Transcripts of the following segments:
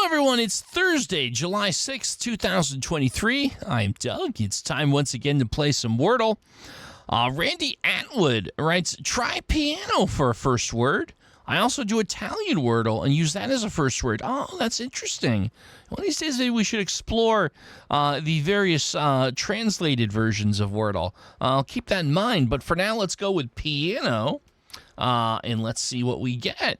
everyone. It's Thursday, July 6th, 2023. I'm Doug. It's time once again to play some Wordle. Randy Atwood writes, try piano for a first word. I also do Italian Wordle and use that as a first word. Oh, that's interesting. One of these days, maybe we should explore the various translated versions of Wordle. I'll keep that in mind. But for now, let's go with piano, and let's see what we get.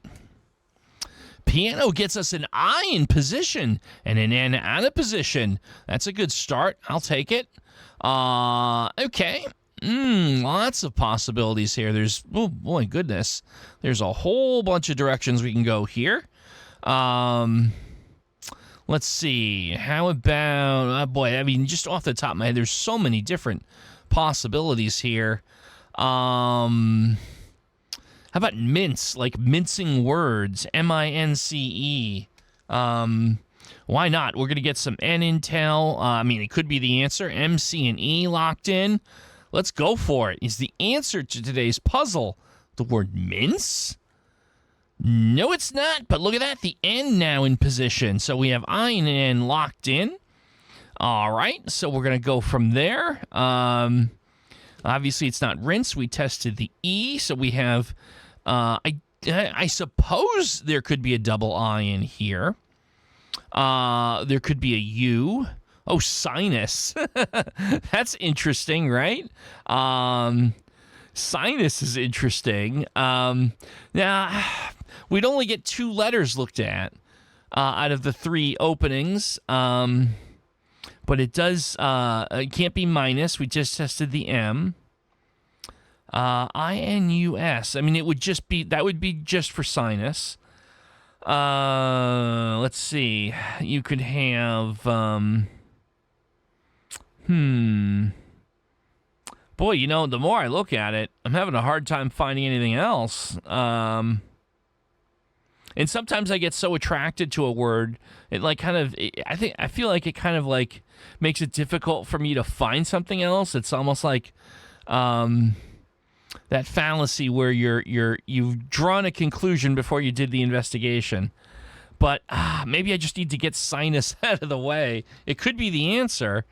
Piano gets us an I in position and an N out of position. That's a good start. I'll take it. Okay. Lots of possibilities here. There's, oh boy, goodness. There's a whole bunch of directions we can go here. Let's see. How about, oh boy, I mean, just off the top of my head, there's so many different possibilities here. How about mince, like mincing words, M-I-N-C-E? Why not? We're going to get some N intel. I mean, it could be the answer. M, C, and E locked in. Let's go for it. Is the answer to today's puzzle the word mince? No, it's not. But look at that. The N now in position. So we have I and N locked in. All right. So we're going to go from there. Obviously, it's not rinse. We tested the E. So we have, I suppose there could be a double I in here. There could be a U. Oh, sinus. That's interesting, right? Sinus is interesting. Now, we'd only get 2 letters looked at out of the 3 openings. But it does, it can't be minus. We just tested the M. I-N-U-S. I mean, it would just be, that would be just for sinus. Let's see. You could have, boy, you know, the more I look at it, I'm having a hard time finding anything else. And sometimes I get so attracted to a word, it like kind of, I feel like it kind of like makes it difficult for me to find something else. It's almost like that fallacy where you've drawn a conclusion before you did the investigation. But maybe I just need to get sinus out of the way. It could be the answer.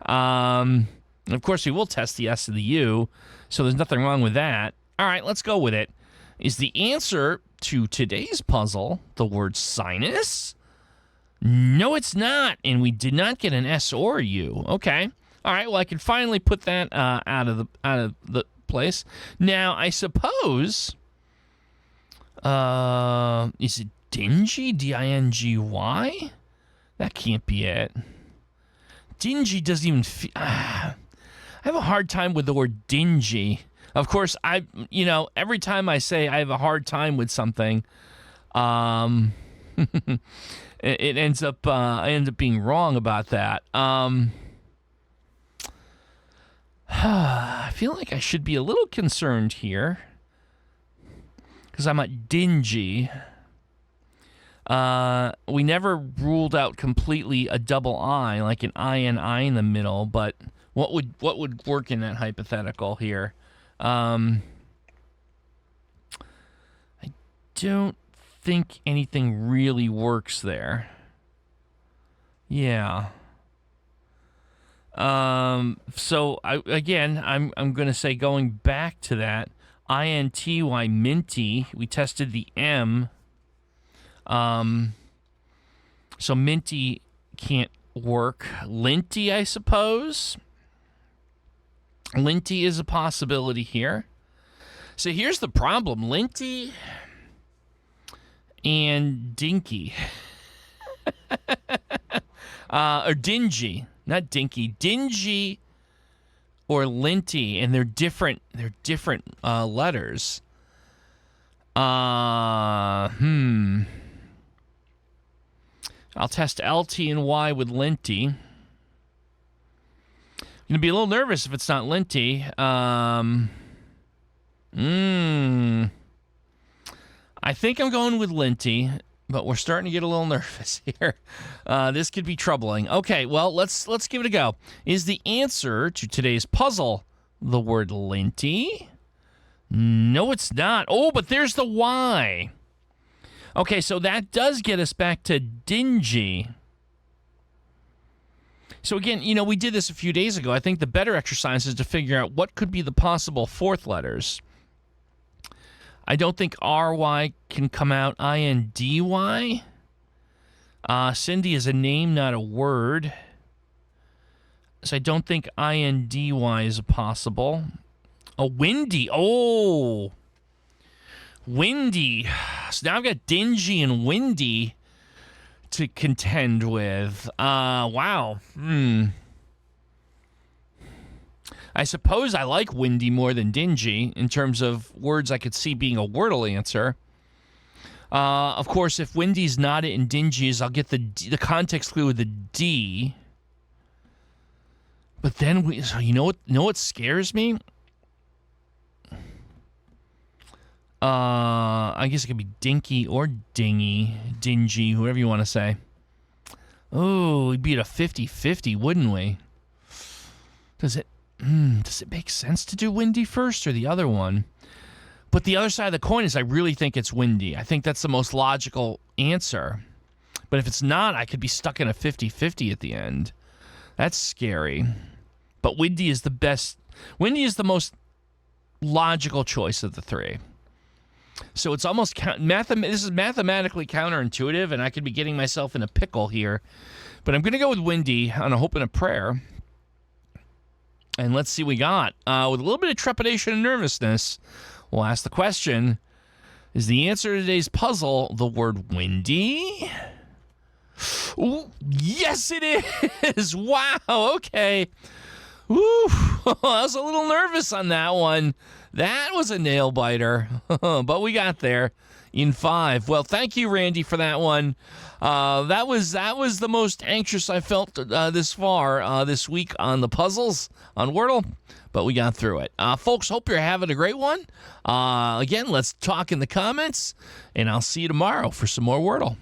Of course, we will test the S and the U, so there's nothing wrong with that. All right, let's go with it. Is the answer to today's puzzle the word sinus? No, it's not, and we did not get an S or a U. Okay. All right, well, I can finally put that out of the place. Now, I suppose, is it dingy? D-I-N-G-Y? That can't be it. Dingy doesn't even feel... I have a hard time with the word dingy. Of course, every time I say I have a hard time with something, I end up being wrong about that. I feel like I should be a little concerned here because I'm at dingy. We never ruled out completely a double I, like an I-N-I in the middle, but what would work in that hypothetical here? I don't think anything really works there. Yeah. So I'm going to say going back to that, I-N-T-Y, minty, we tested the M. So minty can't work. Linty, I suppose. Linty is a possibility here. So here's the problem. Linty and dinky. Or dingy. Not dinky. Dingy or linty. And they're different letters. I'll test LT and Y with linty. I'm going to be a little nervous if it's not linty. I think I'm going with linty, but we're starting to get a little nervous here. This could be troubling. Okay, well, let's give it a go. Is the answer to today's puzzle the word linty? No, it's not. Oh, but there's the Y. Okay, so that does get us back to dingy. So again, we did this a few days ago. I think the better exercise is to figure out what could be the possible fourth letters. I don't think RY can come out INDY. Cindy is a name, not a word. So I don't think INDY is possible. Oh, windy. Oh, windy. So now I've got dingy and windy to contend with. Wow. I suppose I like windy more than dingy in terms of words I could see being a Wordle answer. Of course, if windy's not it and dingy is, I'll get the context clue with the D. But then so you know what scares me? I guess it could be dinky or dingy, whoever you want to say. Oh, we'd be at a 50-50, wouldn't we? Does it make sense to do windy first or the other one? But the other side of the coin is I really think it's windy. I think that's the most logical answer. But if it's not, I could be stuck in a 50-50 at the end. That's scary. But windy is the best. Windy is the most logical choice of the three. So it's almost this is mathematically counterintuitive, and I could be getting myself in a pickle here. But I'm going to go with windy on a hope and a prayer. And let's see what we got. With a little bit of trepidation and nervousness, we'll ask the question, is the answer to today's puzzle the word windy? Ooh, yes, it is. Wow, okay. Woo, I was a little nervous on that one. That was a nail biter, but we got there in 5. Well, thank you, Randy, for that one. That was the most anxious I felt this far this week on the puzzles on Wordle, but we got through it. Folks, hope you're having a great one. Again, let's talk in the comments, and I'll see you tomorrow for some more Wordle.